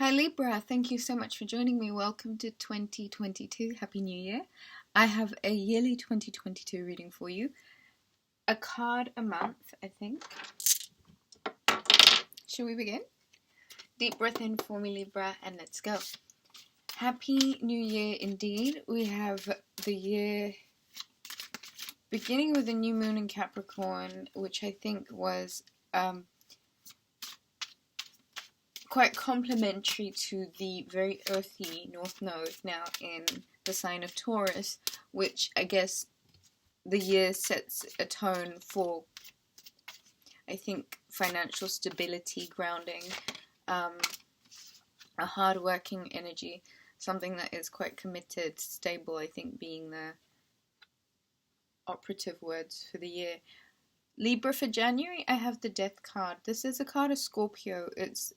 Hi Libra, thank you so much for joining me. Welcome to 2022. Happy New Year. I have a yearly 2022 reading for you. A card a month, I think. Shall we begin? Deep breath in for me, Libra, and let's go. Happy New Year indeed. We have the year beginning with a new moon in Capricorn, which I think was quite complementary to the very earthy North Node now in the sign of Taurus, which I guess the year sets a tone for, I think, financial stability, grounding, a hard-working energy, something that is quite committed, stable, I think, being the operative words for the year. Libra, for January, I have the Death card. This is a card of Scorpio. It's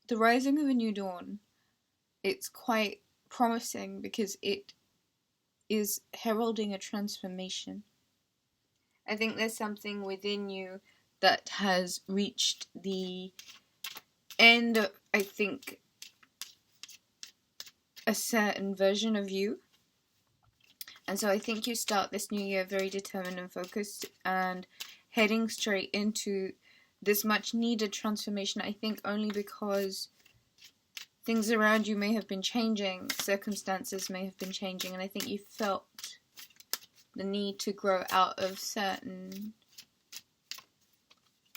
the rising of a new dawn. It's quite promising because it is heralding a transformation. I think there's something within you that has reached the end, I think, a certain version of you. And so I think you start this new year very determined and focused and heading straight into this much needed transformation. I think only because things around you may have been changing, circumstances may have been changing, and I think you felt the need to grow out of certain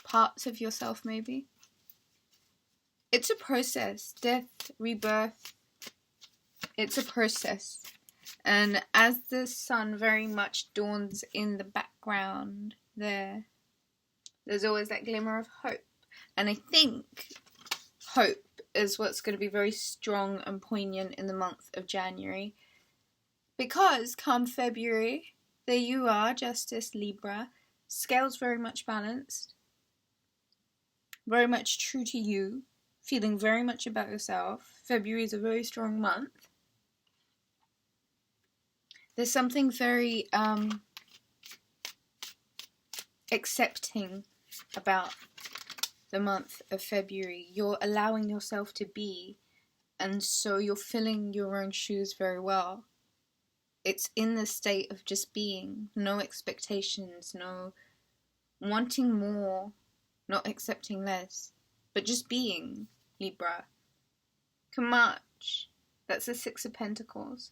parts of yourself, maybe. It's a process. Death, rebirth, it's a process. And as the sun very much dawns in the background there's always that glimmer of hope. And I think hope is what's going to be very strong and poignant in the month of January. Because come February, there you are, Justice, Libra. Scales very much balanced. Very much true to you. Feeling very much about yourself. February is a very strong month. There's something very accepting about the month of February. You're allowing yourself to be, and so you're filling your own shoes very well. It's in the state of just being. No expectations, no wanting more, not accepting less, but just being, Libra. Much. That's the Six of Pentacles.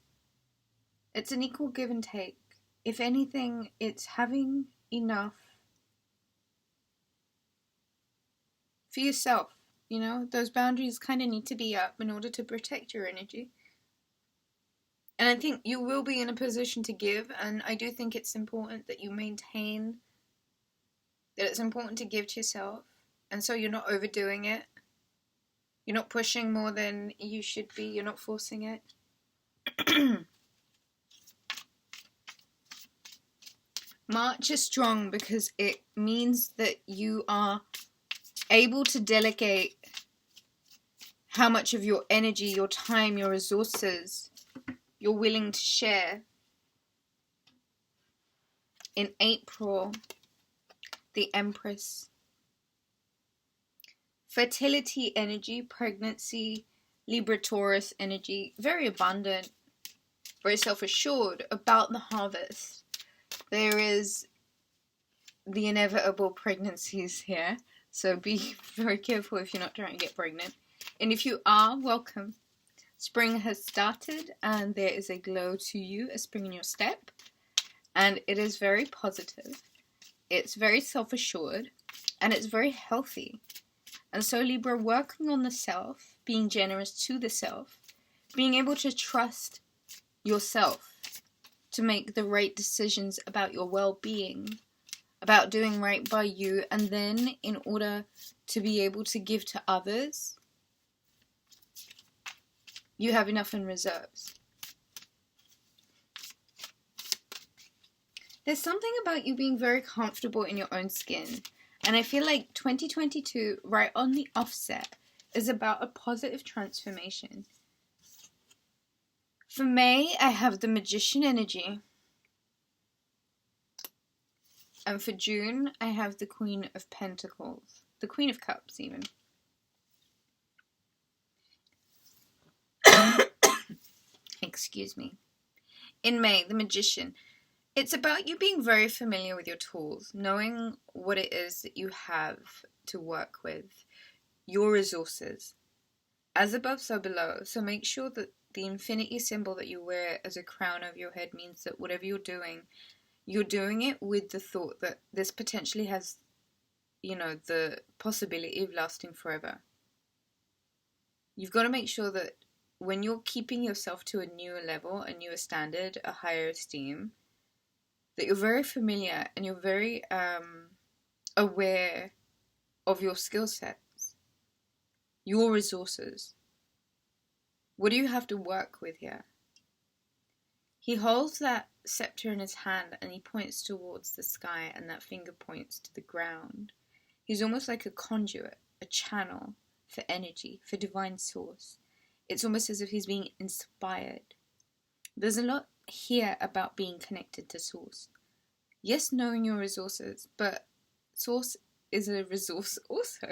It's an equal give and take. If anything, it's having enough for yourself. You know, those boundaries kind of need to be up in order to protect your energy. And I think you will be in a position to give, and I do think it's important that you maintain that it's important to give to yourself, and so you're not overdoing it. You're not pushing more than you should be. You're not forcing it. March is strong because it means that you are able to delegate how much of your energy, your time, your resources you're willing to share. In April, the Empress. Fertility energy, pregnancy, Libra Taurus energy, very abundant, very self-assured about the harvest. There is the inevitable pregnancies here, so be very careful if you're not trying to get pregnant. And if you are, welcome. Spring has started and there is a glow to you, a spring in your step. And it is very positive. It's very self-assured and it's very healthy. And so Libra, working on the self, being generous to the self, being able to trust yourself to make the right decisions about your well-being, about doing right by you, and then in order to be able to give to others, you have enough in reserves. There's something about you being very comfortable in your own skin. And I feel like 2022, right on the offset, is about a positive transformation. For May, I have the Magician energy. And for June, I have the Queen of Pentacles. The Queen of Cups, even. Excuse me. In May, the Magician. It's about you being very familiar with your tools, knowing what it is that you have to work with, your resources. As above, so below. So make sure that the infinity symbol that you wear as a crown over your head means that whatever you're doing it with the thought that this potentially has, the possibility of lasting forever. You've got to make sure that when you're keeping yourself to a newer level, a newer standard, a higher esteem, that you're very familiar and you're very aware of your skill sets, your resources. What do you have to work with here? He holds that scepter in his hand and he points towards the sky, and that finger points to the ground. He's almost like a conduit, a channel for energy, for divine source. It's almost as if he's being inspired. There's a lot here about being connected to source. Yes, knowing your resources, but source is a resource also.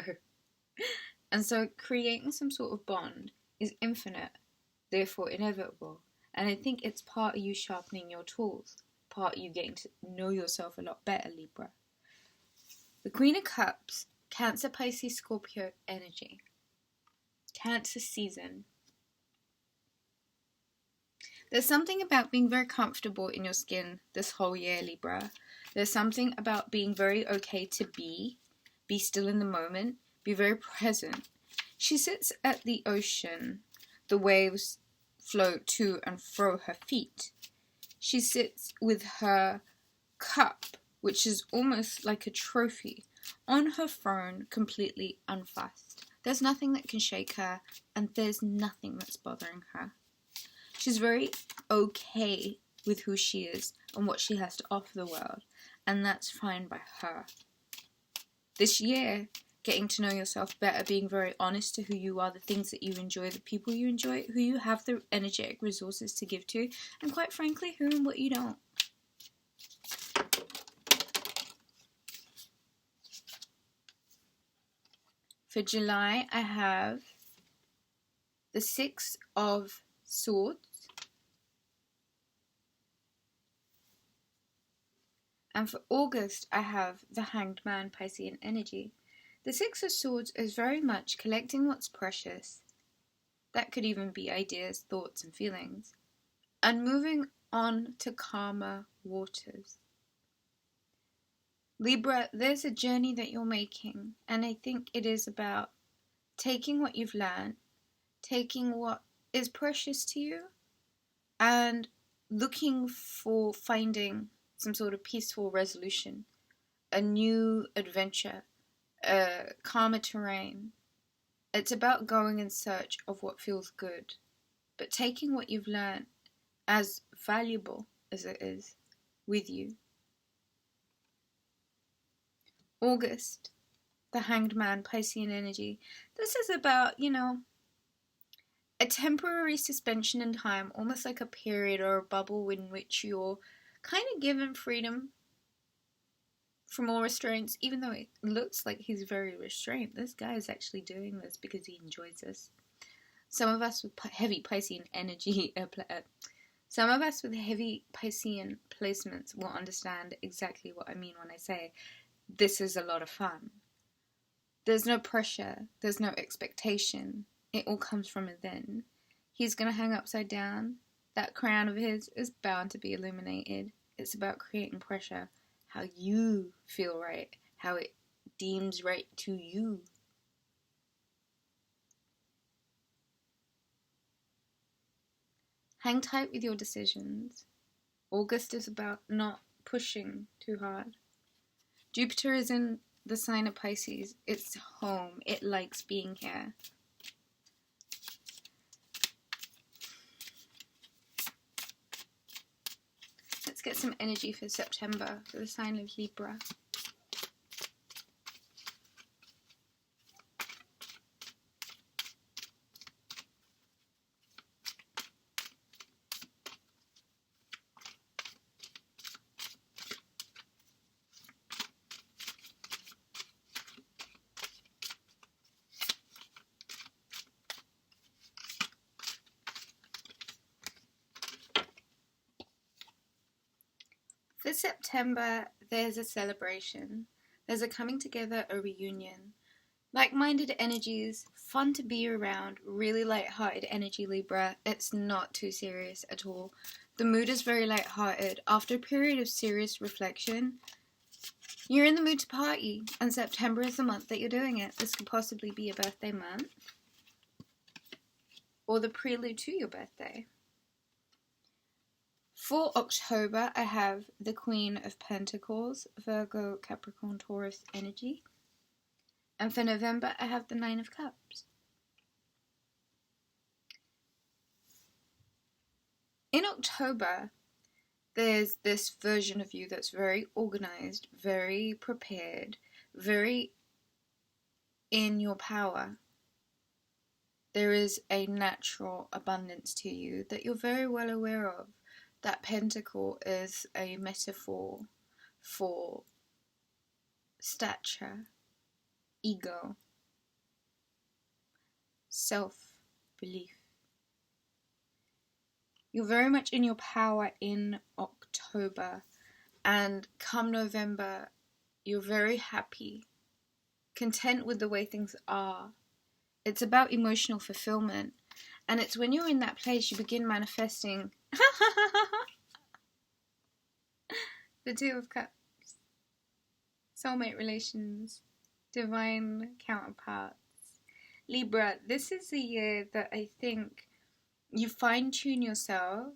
And so creating some sort of bond is infinite, therefore inevitable. And I think it's part of you sharpening your tools, part of you getting to know yourself a lot better, Libra. The Queen of Cups, Cancer, Pisces, Scorpio energy. Cancer season. There's something about being very comfortable in your skin this whole year, Libra. There's something about being very okay to be still in the moment, be very present. She sits at the ocean. The waves float to and fro her feet. She sits with her cup, which is almost like a trophy, on her throne, completely unfussed. There's nothing that can shake her, and there's nothing that's bothering her. She's very okay with who she is and what she has to offer the world, and that's fine by her. This year, getting to know yourself better, being very honest to who you are, the things that you enjoy, the people you enjoy, who you have the energetic resources to give to, and quite frankly, who and what you don't. For July, I have the Six of Swords. And for August, I have the Hanged Man, Piscean energy. The Six of Swords is very much collecting what's precious. That could even be ideas, thoughts, and feelings. And moving on to calmer waters. Libra, there's a journey that you're making. And I think it is about taking what you've learned, taking what is precious to you, and looking for finding some sort of peaceful resolution, a new adventure, a calmer terrain. It's about going in search of what feels good, but taking what you've learned, as valuable as it is, with you. August, the Hanged Man, Piscean energy. This is about, a temporary suspension in time, almost like a period or a bubble in which you're kind of given freedom from all restraints, even though it looks like he's very restrained. This guy is actually doing this because he enjoys this. Some of us with heavy Piscean energy, some of us with heavy Piscean placements will understand exactly what I mean when I say this is a lot of fun. There's no pressure, there's no expectation. It all comes from within. He's going to hang upside down. That crown of his is bound to be illuminated. It's about creating pressure. How you feel right. How it deems right to you. Hang tight with your decisions. August is about not pushing too hard. Jupiter is in the sign of Pisces. It's home. It likes being here. Let's get some energy for September for the sign of Libra. For September, there's a celebration. There's a coming together, a reunion. Like-minded energies, fun to be around, really light-hearted energy, Libra. It's not too serious at all. The mood is very light-hearted. After a period of serious reflection, you're in the mood to party, and September is the month that you're doing it. This could possibly be a birthday month, or the prelude to your birthday. For October, I have the Queen of Pentacles, Virgo, Capricorn, Taurus energy. And for November, I have the Nine of Cups. In October, there's this version of you that's very organized, very prepared, very in your power. There is a natural abundance to you that you're very well aware of. That pentacle is a metaphor for stature, ego, self-belief. You're very much in your power in October, and come November, you're very happy, content with the way things are. It's about emotional fulfillment, and it's when you're in that place you begin manifesting the Two of Cups, soulmate relations, divine counterparts. Libra, this is the year that I think you fine-tune yourself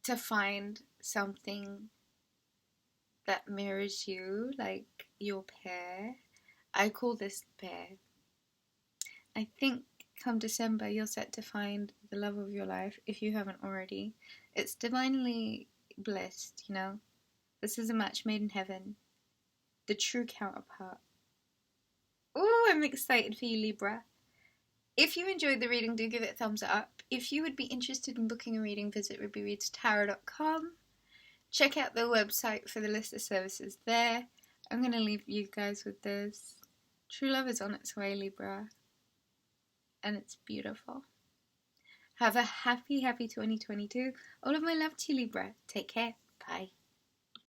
to find something that mirrors you, like your pair. I call this pair. I think come December you're set to find the love of your life if you haven't already. It's divinely blessed, you know. This is a match made in heaven. The true counterpart. Ooh, I'm excited for you, Libra. If you enjoyed the reading, do give it a thumbs up. If you would be interested in booking a reading, visit Rubyreadstarot.com. Check out the website for the list of services there. I'm going to leave you guys with this. True love is on its way, Libra. And it's beautiful. Have a happy 2022. All of my love to you, Libra. Take care. Bye.